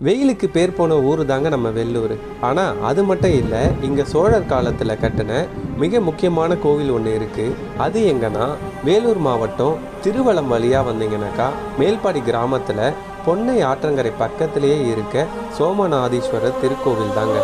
வெயிலுக்கு பேர் போன ஊர் தாங்க நம்ம வெள்ளூர். ஆனால் அது மட்டும் இல்லை, இங்கே சோழர் காலத்தில் கட்டின மிக முக்கியமான கோவில் ஒன்று இருக்குது. அது எங்கன்னா வேலூர் மாவட்டம் திருவலம் வழியாக வந்தீங்கன்னாக்கா மேல்பாடி கிராமத்தில் பொன்னை ஆற்றங்கரை பக்கத்திலேயே இருக்க சோமநாதீஸ்வரர் திருக்கோவில் தாங்க.